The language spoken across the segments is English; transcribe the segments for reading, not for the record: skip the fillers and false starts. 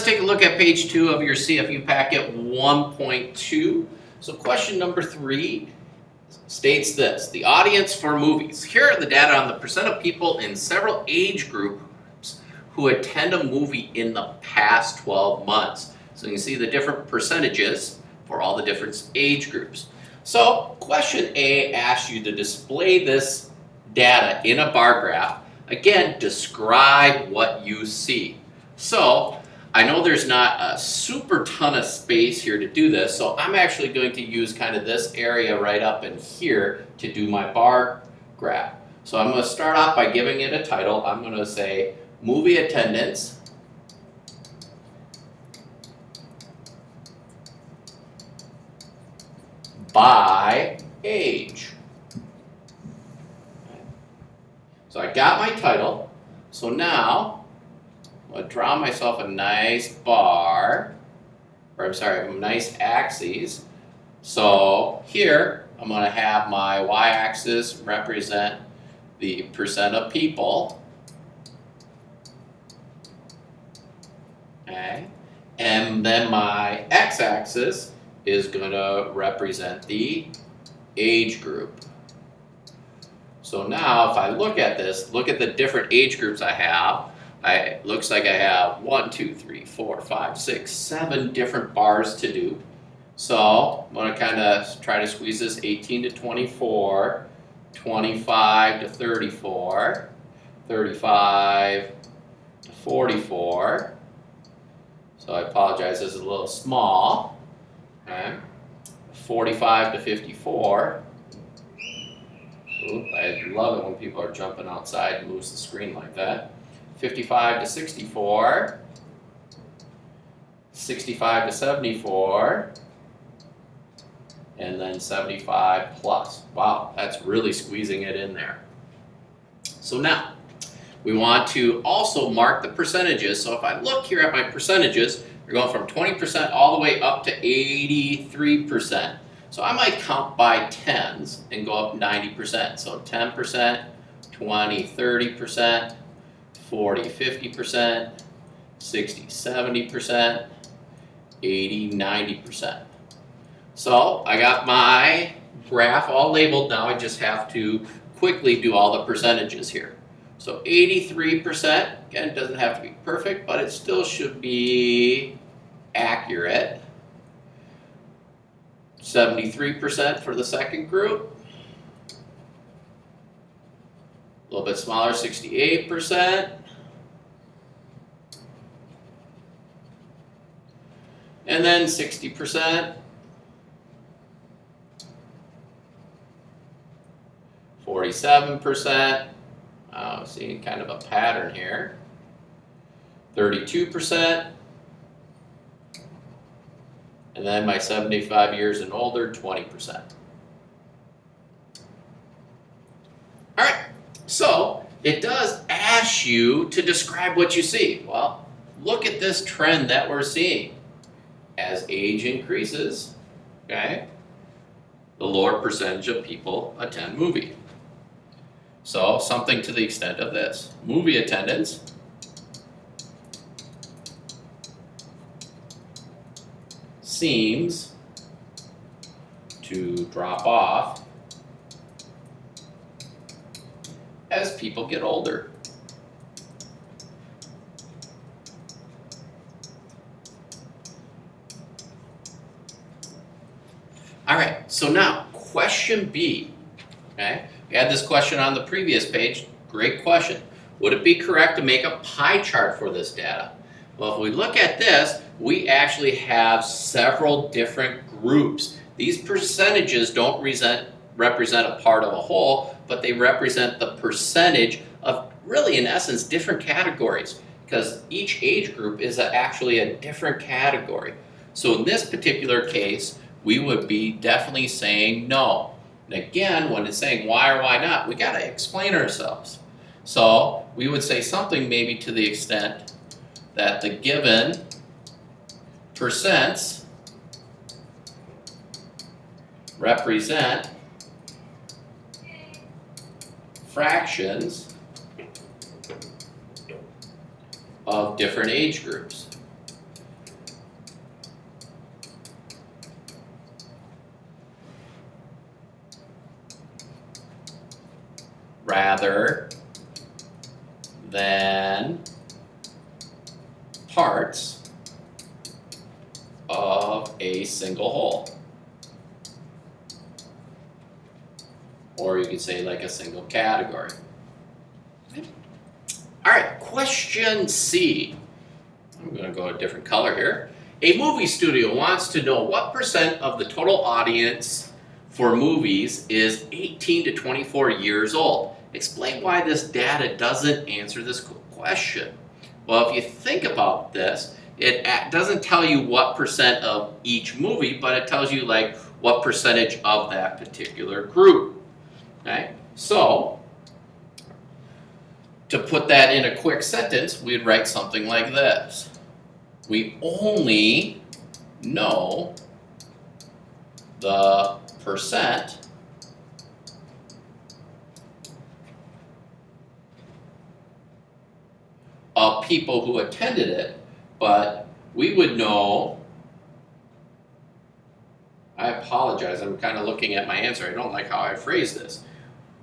take a look at page 2 of your CFU packet 1.2. So question number 3 states this: the audience for movies. Here are the data on the percent of people in several age groups who attend a movie in the past 12 months. So you can see the different percentages for all the different age groups. So question A asks you to display this data in a bar graph. Again, describe what you see. So I know there's not a super ton of space here to do this, so I'm actually going to use kind of this area right up in here to do my bar graph. So I'm going to start off by giving it a title. I'm going to say movie attendance by age. So I got my title. So now I'm going to draw myself a nice bar, or I'm sorry, a nice axis. So here I'm going to have my y-axis represent the percent of people. Okay. And then my x-axis is going to represent the age group. So now if I look at this, look at the different age groups I have. It looks like I have 1, 2, 3, 4, 5, 6, 7 different bars to do. So I'm going to kind of try to squeeze this 18 to 24, 25 to 34, 35 to 44. So I apologize, this is a little small. Okay. 45 to 54. Ooh, I love it when people are jumping outside and moves the screen like that. 55 to 64, 65 to 74, and then 75 plus. Wow, that's really squeezing it in there. So now, we want to also mark the percentages. So if I look here at my percentages, we're going from 20% all the way up to 83%. So I might count by tens and go up 90%. So 10%, 20, 30%, 40, 50%, 60, 70%, 80, 90%. So I got my graph all labeled. Now I just have to quickly do all the percentages here. So 83%, again, it doesn't have to be perfect, but it still should be accurate. 73% for the second group. A little bit smaller, 68%. And then 60%. 47%. Seeing kind of a pattern here. 32%. And then my 75 years and older, 20%. All right, so it does ask you to describe what you see. Well, look at this trend that we're seeing. As age increases, okay, the lower percentage of people attend movie. So something to the extent of this. Movie attendance seems to drop off as people get older. All right, so now question B, okay? We had this question on the previous page. Great question. Would it be correct to make a pie chart for this data? Well, if we look at this, we actually have several different groups. These percentages don't represent a part of a whole, but they represent the percentage of really, in essence, different categories, because each age group is actually a different category. So in this particular case, we would be definitely saying no. And again, when it's saying why or why not, we got to explain ourselves. So we would say something maybe to the extent that the given percents represent fractions of different age groups. rather than parts of a single whole. Or you could say like a single category. All right, question C. I'm going to go a different color here. A movie studio wants to know what percent of the total audience for movies is 18 to 24 years old. Explain why this data doesn't answer this question. Well, if you think about this, it doesn't tell you what percent of each movie, but it tells you like what percentage of that particular group. Okay? So, to put that in a quick sentence, we'd write something like this. We only know the percent of people who attended it, but we would know, I apologize, I'm kind of looking at my answer. I don't like how I phrase this.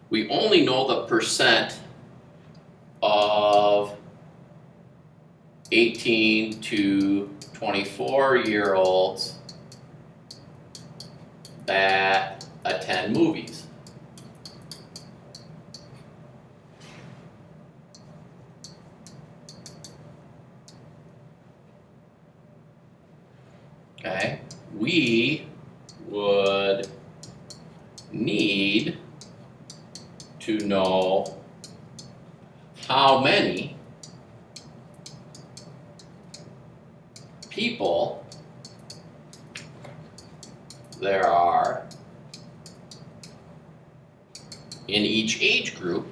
We only know the percent of 18 to 24-year-olds that attend movies. Okay, we would need to know how many people there are in each age group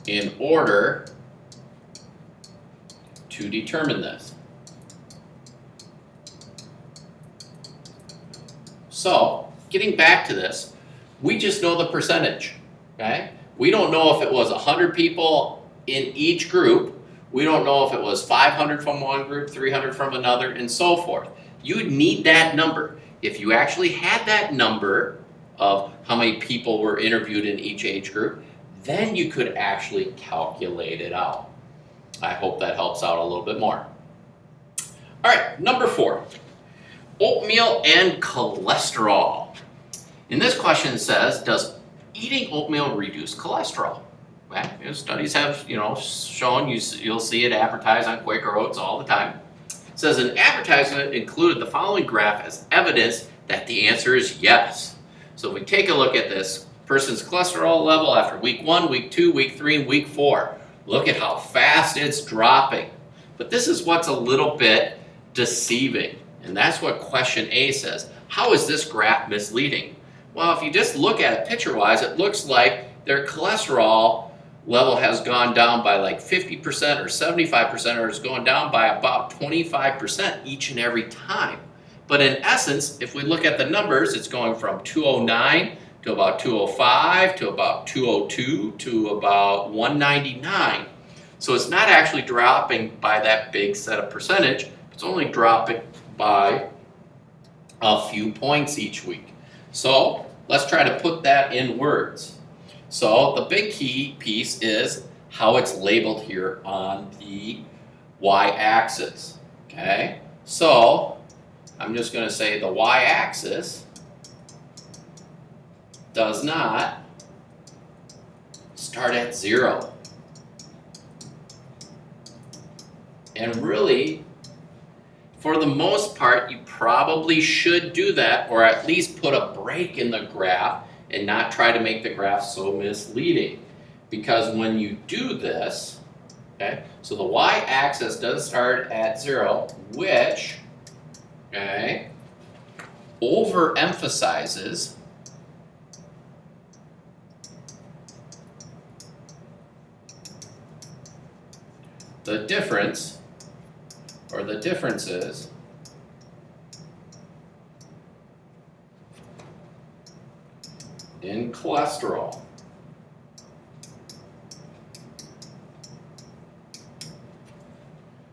in order to determine this. So, getting back to this, we just know the percentage, okay? We don't know if it was 100 people in each group. We don't know if it was 500 from one group, 300 from another, and so forth. You'd need that number. If you actually had that number of how many people were interviewed in each age group, then you could actually calculate it out. I hope that helps out a little bit more. All right, number 4, oatmeal and cholesterol. In this question it says, does eating oatmeal reduce cholesterol? Well, studies have shown, you'll see it advertised on Quaker Oats all the time. It says an advertisement included the following graph as evidence that the answer is yes. So if we take a look at this person's cholesterol level after week 1, week 2, week 3, and week 4, look at how fast it's dropping. But this is what's a little bit deceiving, and that's what question A says. How is this graph misleading? Well, if you just look at it picture-wise, it looks like their cholesterol level has gone down by like 50% or 75%, or is going down by about 25% each and every time. But in essence, if we look at the numbers, it's going from 209 to about 205 to about 202 to about 199. So it's not actually dropping by that big set of percentage. It's only dropping by a few points each week. So let's try to put that in words. So the big key piece is how it's labeled here on the y-axis. Okay, so I'm just going to say the y-axis does not start at 0. And really, for the most part, you probably should do that, or at least put a break in the graph and not try to make the graph so misleading. Because when you do this, okay, so the y-axis does start at 0, which, okay, overemphasizes the difference, or the differences, in cholesterol.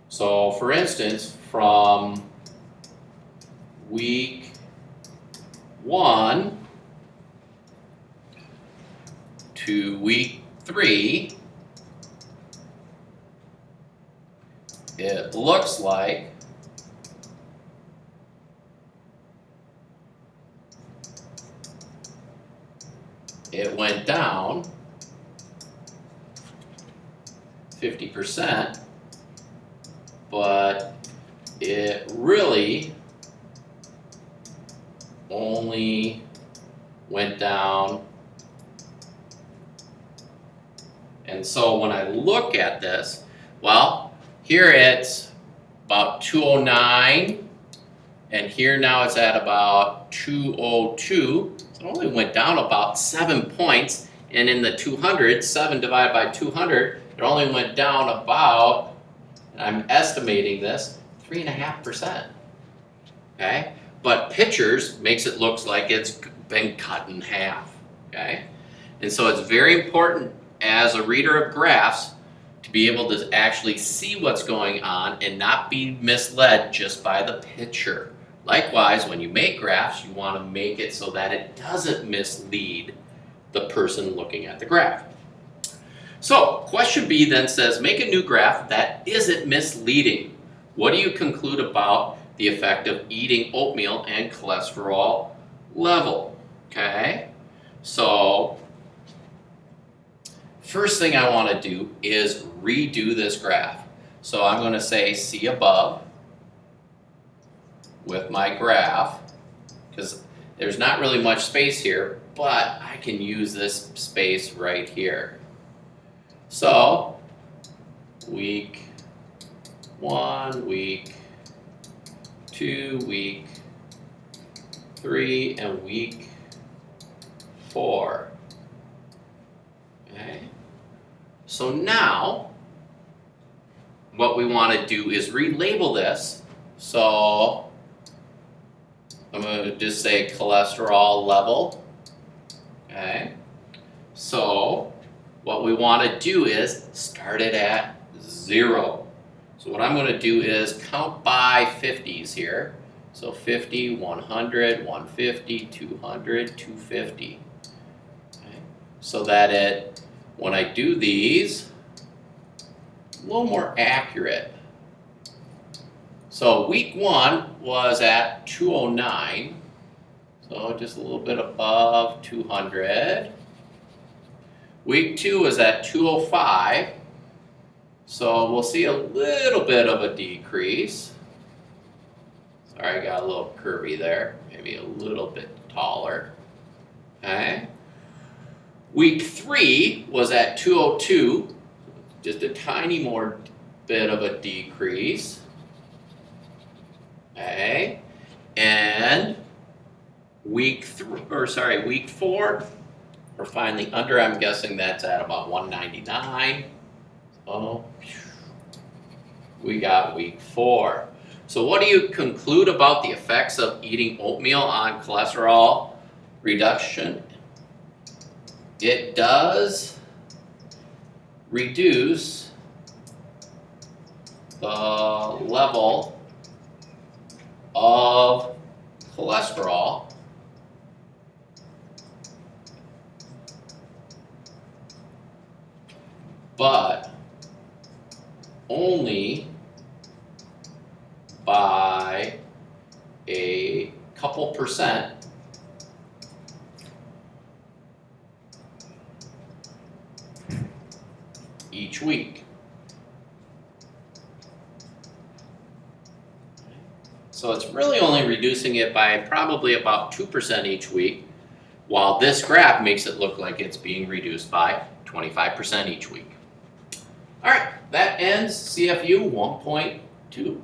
So for instance, from week 1 to week 3, it looks like it went down 50%, but it really only went down. And so when I look at this, well, here it's about 209, and here now it's at about 202. So it only went down about 7 points, and in the 200, 7 divided by 200, it only went down about, and I'm estimating this, 3.5%. Okay? But pictures makes it look like it's been cut in half. Okay? And so it's very important as a reader of graphs to be able to actually see what's going on and not be misled just by the picture. Likewise, when you make graphs, you want to make it so that it doesn't mislead the person looking at the graph. So, question B then says, make a new graph that isn't misleading. What do you conclude about the effect of eating oatmeal and cholesterol level? Okay, so first thing I want to do is redo this graph. So I'm going to say see above with my graph, because there's not really much space here, but I can use this space right here. So week 1, week 2, week 3, and week 4. Okay. So now what we want to do is relabel this. So I'm going to just say cholesterol level. Okay. So what we want to do is start it at 0. So what I'm going to do is count by 50s here. So 50, 100, 150, 200, 250. Okay. So that it, when I do these, a little more accurate. So week 1 was at 209, so just a little bit above 200. Week 2 was at 205, so we'll see a little bit of a decrease. Sorry, I got a little curvy there, maybe a little bit taller. Okay. Week 3 was at 202, just a tiny more bit of a decrease. Okay, and week 4, we're finally under. I'm guessing that's at about 199. So we got week 4. So what do you conclude about the effects of eating oatmeal on cholesterol reduction? It does reduce the level of cholesterol but only by a couple percent each week. So it's really only reducing it by probably about 2% each week, while this graph makes it look like it's being reduced by 25% each week. All right, that ends CFU 1.2.